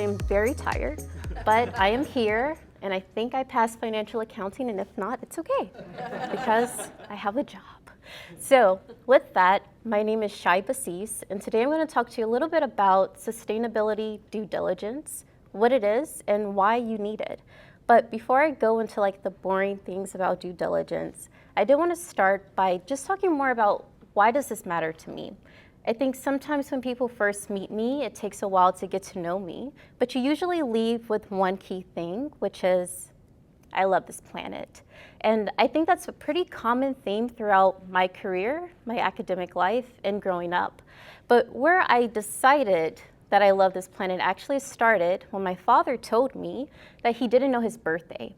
am very tired, but I am here, and I think I passed financial accounting, and if not, it's okay, because I have a job. So with that, my name is Shai Basys, and today I'm going to talk to you a little bit about sustainability due diligence, what it is, and why you need it. But before I go into like the boring things about due diligence, I did want to start by just talking more about why does this matter to me. I think sometimes when people first meet me, it takes a while to get to know me, but you usually leave with one key thing, which is, I love this planet. And I think that's a pretty common theme throughout my career, my academic life, and growing up. But where I decided that I love this planet actually started when my father told me that he didn't know his birthday.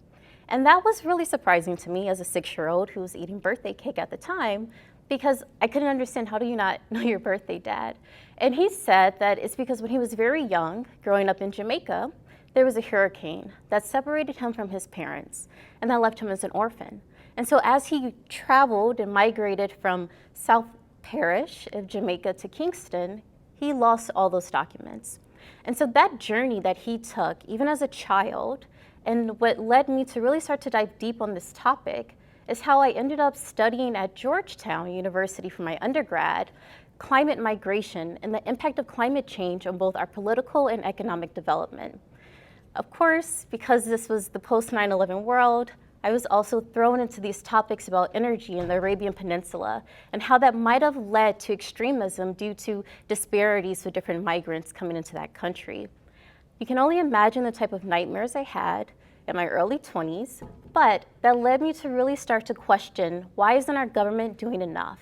And that was really surprising to me as a 6-year-old who was eating birthday cake at the time, because I couldn't understand, how do you not know your birthday, Dad? And he said that it's because when he was very young, growing up in Jamaica, there was a hurricane that separated him from his parents, and that left him as an orphan. And so as he traveled and migrated from South Parish of Jamaica to Kingston, he lost all those documents. And so that journey that he took, even as a child, and what led me to really start to dive deep on this topic is how I ended up studying at Georgetown University for my undergrad, climate migration and the impact of climate change on both our political and economic development. Of course, because this was the post 9/11 world, I was also thrown into these topics about energy in the Arabian Peninsula and how that might have led to extremism due to disparities with different migrants coming into that country. You can only imagine the type of nightmares I had in my early 20s, but that led me to really start to question, why isn't our government doing enough?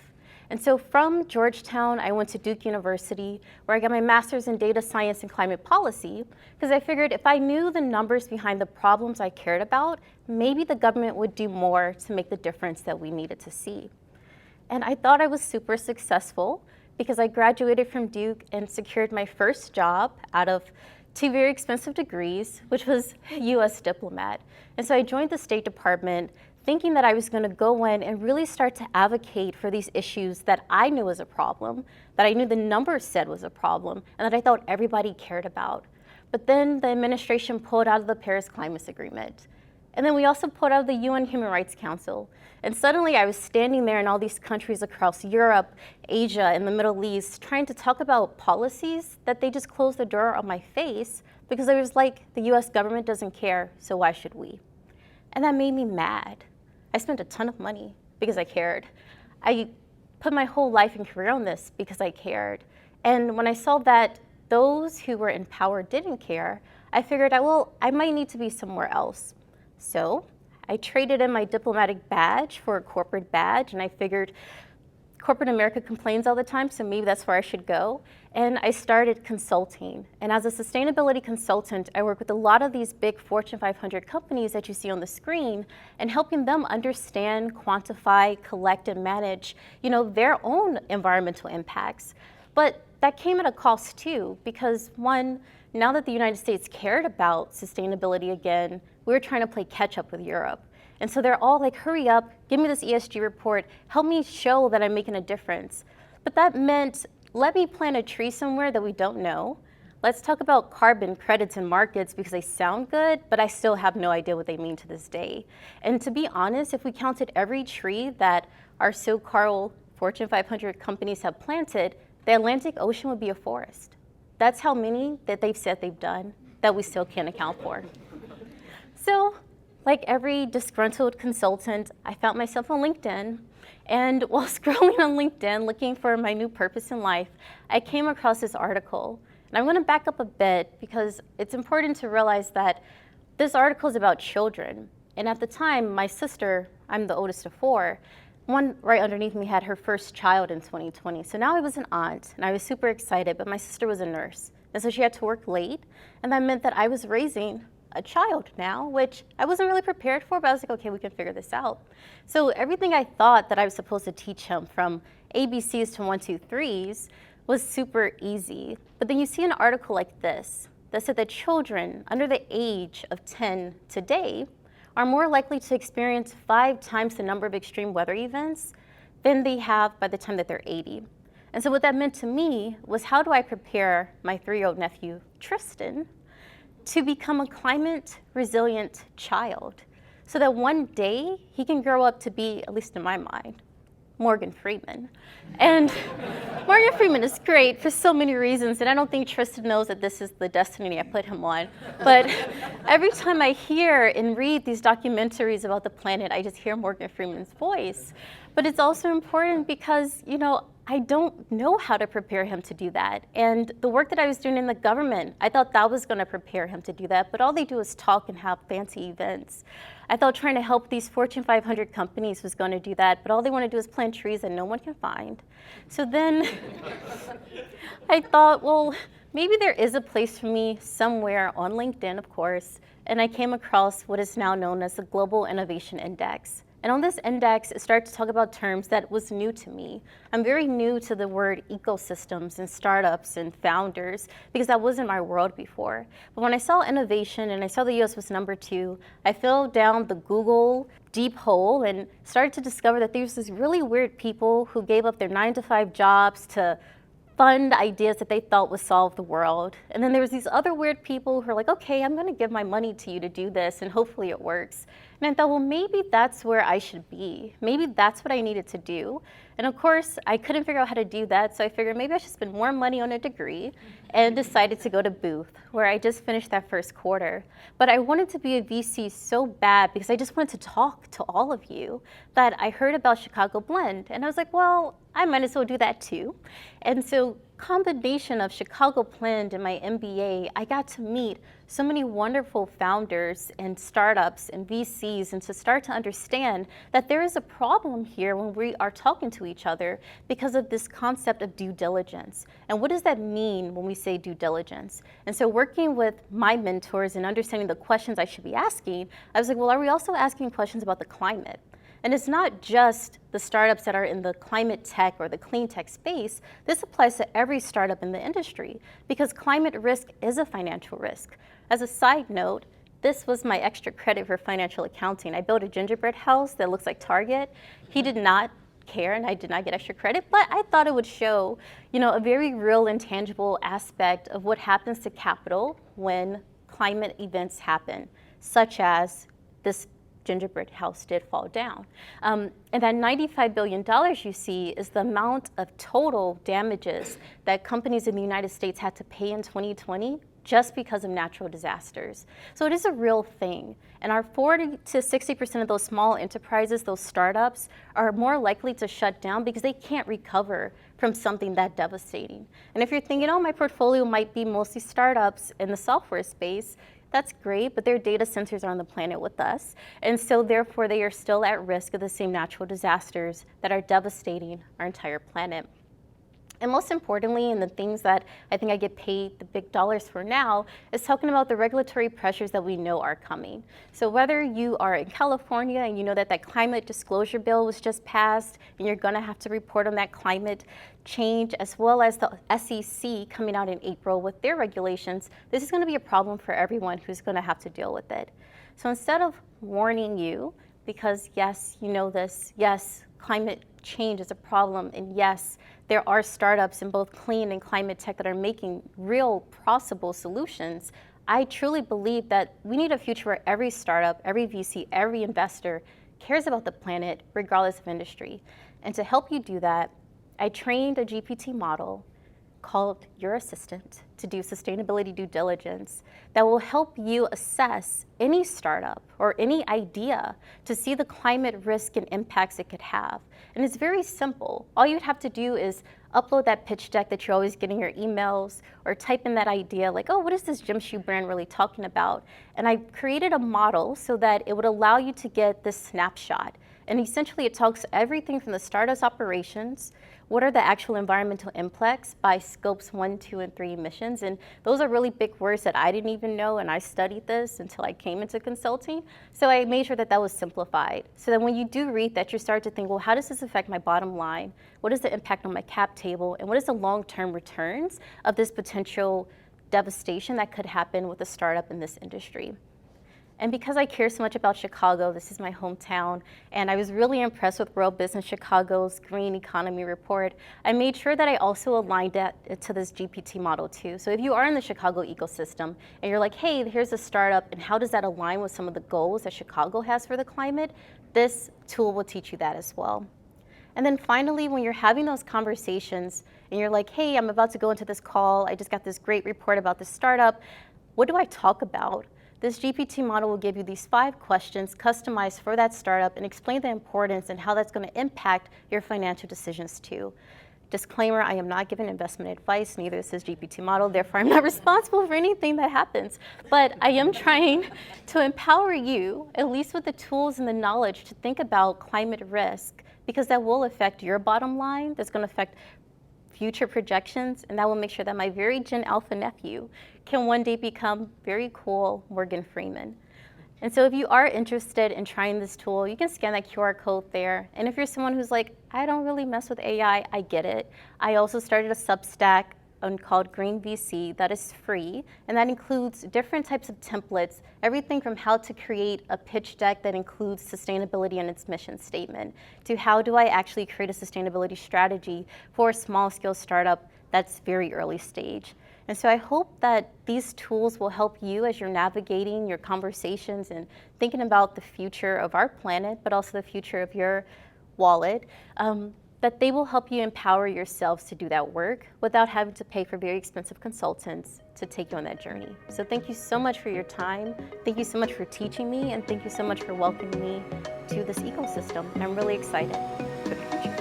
And so from Georgetown, I went to Duke University, where I got my master's in data science and climate policy, because I figured if I knew the numbers behind the problems I cared about, maybe the government would do more to make the difference that we needed to see. And I thought I was super successful because I graduated from Duke and secured my first job out of 2 very expensive degrees, which was US diplomat. And so I joined the State Department thinking that I was going to go in and really start to advocate for these issues that I knew was a problem, that I knew the numbers said was a problem, and that I thought everybody cared about. But then the administration pulled out of the Paris Climate Agreement. And then we also pulled out of the UN Human Rights Council. And suddenly I was standing there in all these countries across Europe, Asia, and the Middle East, trying to talk about policies that they just closed the door on my face because it was like, the US government doesn't care, so why should we? And that made me mad. I spent a ton of money because I cared. I put my whole life and career on this because I cared. And when I saw that those who were in power didn't care, I figured, I might need to be somewhere else. So I traded in my diplomatic badge for a corporate badge, and I figured corporate America complains all the time, so maybe that's where I should go. And I started consulting. And as a sustainability consultant, I work with a lot of these big Fortune 500 companies that you see on the screen and helping them understand, quantify, collect, and manage, their own environmental impacts. But that came at a cost too, because one, now that the United States cared about sustainability again, we were trying to play catch up with Europe. And so they're all like, hurry up, give me this ESG report, help me show that I'm making a difference. But that meant, let me plant a tree somewhere that we don't know. Let's talk about carbon credits and markets because they sound good, but I still have no idea what they mean to this day. And to be honest, if we counted every tree that our so-called Fortune 500 companies have planted, the Atlantic Ocean would be a forest. That's how many that they've said they've done that we still can't account for. So, like every disgruntled consultant, I found myself on LinkedIn. And while scrolling on LinkedIn, looking for my new purpose in life, I came across this article. And I'm going to back up a bit because it's important to realize that this article is about children. And at the time, my sister, I'm the oldest of 4, one right underneath me had her first child in 2020. So now I was an aunt, and I was super excited, but my sister was a nurse. And so she had to work late, and that meant that I was raising a child now, which I wasn't really prepared for, but I was like, okay, we can figure this out. So everything I thought that I was supposed to teach him, from ABCs to 1, 2, 3s, was super easy. But then you see an article like this that said that children under the age of 10 today are more likely to experience 5 times the number of extreme weather events than they have by the time that they're 80. And so what that meant to me was, how do I prepare my 3-year-old nephew, Tristan, to become a climate resilient child so that one day he can grow up to be, at least in my mind, Morgan Freeman. And Morgan Freeman is great for so many reasons, and I don't think Tristan knows that this is the destiny I put him on. But every time I hear and read these documentaries about the planet, I just hear Morgan Freeman's voice. But it's also important because, I don't know how to prepare him to do that. And the work that I was doing in the government, I thought that was going to prepare him to do that, but all they do is talk and have fancy events. I thought trying to help these Fortune 500 companies was going to do that, but all they want to do is plant trees that no one can find. So then I thought, well, maybe there is a place for me somewhere on LinkedIn, of course, and I came across what is now known as the Global Innovation Index. And on this index, it started to talk about terms that was new to me. I'm very new to the word ecosystems and startups and founders because that wasn't my world before. But when I saw innovation and I saw the US was number 2, I fell down the Google deep hole and started to discover that there's these really weird people who gave up their 9-to-5 jobs to fund ideas that they thought would solve the world. And then there was these other weird people who are like, okay, I'm gonna give my money to you to do this and hopefully it works. And I thought, well, maybe that's where I should be. Maybe that's what I needed to do. And of course, I couldn't figure out how to do that, so I figured maybe I should spend more money on a degree and decided to go to Booth, where I just finished that first quarter. But I wanted to be a VC so bad because I just wanted to talk to all of you that I heard about Chicago Blend. And I was like, well, I might as well do that too. And so combination of Chicago Blend and my MBA, I got to meet so many wonderful founders and startups and VCs, and to start to understand that there is a problem here when we are talking to each other because of this concept of due diligence. And what does that mean when we say due diligence? And so working with my mentors and understanding the questions I should be asking, I was like, well, are we also asking questions about the climate? And it's not just the startups that are in the climate tech or the clean tech space. This applies to every startup in the industry because climate risk is a financial risk. As a side note, this was my extra credit for financial accounting. I built a gingerbread house that looks like Target. He did not care and I did not get extra credit, but I thought it would show, a very real and tangible aspect of what happens to capital when climate events happen, such as this gingerbread house did fall down. And that $95 billion you see is the amount of total damages that companies in the United States had to pay in 2020 just because of natural disasters. So it is a real thing. And our 40 to 60% of those small enterprises, those startups, are more likely to shut down because they can't recover from something that devastating. And if you're thinking, oh, my portfolio might be mostly startups in the software space, that's great, but their data centers are on the planet with us. And so therefore they are still at risk of the same natural disasters that are devastating our entire planet. And most importantly, and the things that I think I get paid the big dollars for now, is talking about the regulatory pressures that we know are coming. So whether you are in California and you know that that climate disclosure bill was just passed and you're gonna have to report on that climate change, as well as the SEC coming out in April with their regulations, this is gonna be a problem for everyone who's gonna have to deal with it. So instead of warning you, because yes, you know this, yes, climate change is a problem, and yes, there are startups in both clean and climate tech that are making real possible solutions, I truly believe that we need a future where every startup, every VC, every investor cares about the planet regardless of industry. And to help you do that, I trained a GPT model called Your Assistant to do sustainability due diligence that will help you assess any startup or any idea to see the climate risk and impacts it could have. And it's very simple. All you'd have to do is upload that pitch deck that you're always getting your emails, or type in that idea like, oh, what is this gym shoe brand really talking about? And I created a model so that it would allow you to get this snapshot. And essentially it talks everything from the startup's operations, what are the actual environmental impacts by scopes 1, 2, and 3 emissions. And those are really big words that I didn't even know, and I studied this until I came into consulting. So I made sure that that was simplified. So that when you do read that, you start to think, well, how does this affect my bottom line? What is the impact on my cap table? And what is the long-term returns of this potential devastation that could happen with a startup in this industry? And because I care so much about Chicago, this is my hometown, and I was really impressed with World Business Chicago's Green Economy Report, I made sure that I also aligned that to this GPT model too. So if you are in the Chicago ecosystem and you're like, hey, here's a startup, and how does that align with some of the goals that Chicago has for the climate, this tool will teach you that as well. And then finally, when you're having those conversations and you're like, hey, I'm about to go into this call, I just got this great report about this startup, what do I talk about? This GPT model will give you these 5 questions customized for that startup and explain the importance and how that's going to impact your financial decisions too. Disclaimer, I am not giving investment advice, neither is this GPT model, therefore I'm not responsible for anything that happens. But I am trying to empower you, at least with the tools and the knowledge, to think about climate risk, because that will affect your bottom line, that's going to affect future projections, and that will make sure that my very Gen Alpha nephew can one day become very cool Morgan Freeman. And so if you are interested in trying this tool, you can scan that QR code there. And if you're someone who's like, I don't really mess with AI, I get it. I also started a Substack called Green VC that is free, and that includes different types of templates, everything from how to create a pitch deck that includes sustainability and its mission statement, to how do I actually create a sustainability strategy for a small scale startup that's very early stage. And so I hope that these tools will help you as you're navigating your conversations and thinking about the future of our planet, but also the future of your wallet, that they will help you empower yourselves to do that work without having to pay for very expensive consultants to take you on that journey. So thank you so much for your time. Thank you so much for teaching me, and thank you so much for welcoming me to this ecosystem. And I'm really excited for the future.